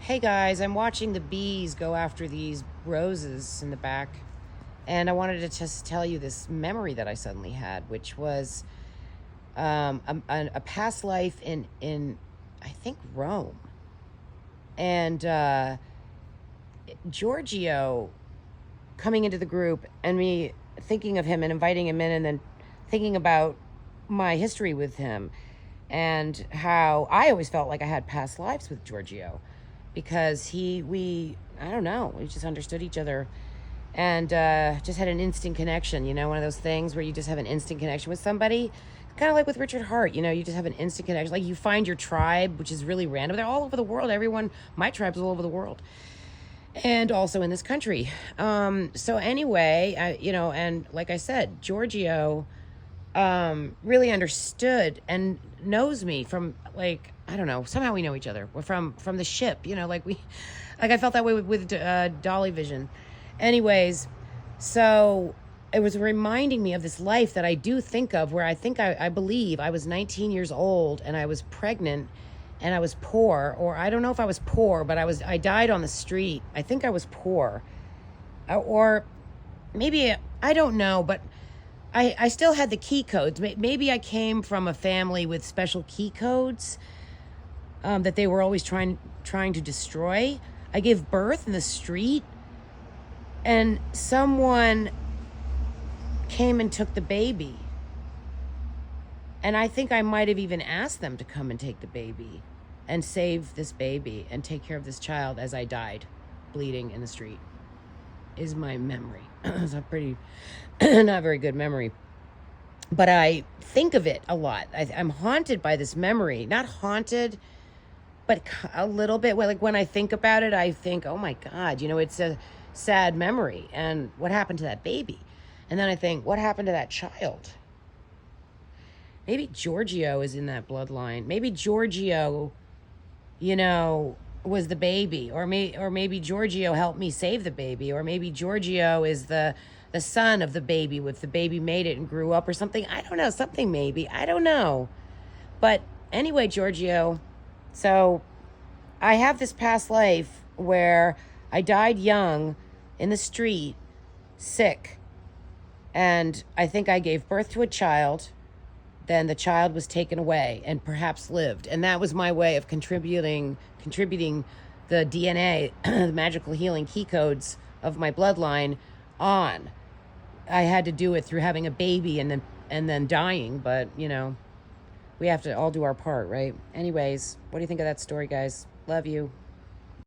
Hey guys, I'm watching the bees go after these roses in the back. And I wanted to just tell you this memory that I suddenly had, which was a past life in, I think, Rome. And Giorgio coming into the group and me thinking of him and inviting him in and then thinking about my history with him and how I always felt like I had past lives with Giorgio because I don't know, we just understood each other and just had an instant connection, one of those things where you just have an instant connection with somebody. Kind of like with Richard Hart, you just have an instant connection. Like you find your tribe, which is really random. They're all over the world. My tribe's all over the world. And also in this country. So anyway, and like I said, Giorgio really understood and knows me from, like, I don't know, somehow we know each other. We're from the ship, like I felt that way with Dolly Vision. Anyways, so it was reminding me of this life that I do think of where I believe I was 19 years old and I was pregnant and I was poor, or I don't know if I was poor, but I died on the street. I think I was poor. Or maybe, I don't know, but I still had the key codes. Maybe I came from a family with special key codes that they were always trying to destroy. I gave birth in the street, and someone came and took the baby. And I think I might have even asked them to come and take the baby and save this baby and take care of this child as I died bleeding in the street, is my memory. It's a pretty, not very good memory. But I think of it a lot. I'm haunted by this memory. Not haunted, but a little bit. Like when I think about it, I think, oh my God, it's a sad memory. And what happened to that baby? And then I think, what happened to that child? Maybe Giorgio is in that bloodline. Maybe Giorgio, was the baby, or maybe Giorgio helped me save the baby, or maybe Giorgio is the son of the baby, if the baby made it and grew up or something. I don't know, something maybe. I don't know. But anyway, Giorgio, so I have this past life where I died young in the street, sick, and I think I gave birth to a child. Then the child was taken away and perhaps lived. And that was my way of contributing the DNA, the magical healing key codes of my bloodline on. I had to do it through having a baby and then dying, but we have to all do our part, right? Anyways, what do you think of that story, guys? Love you.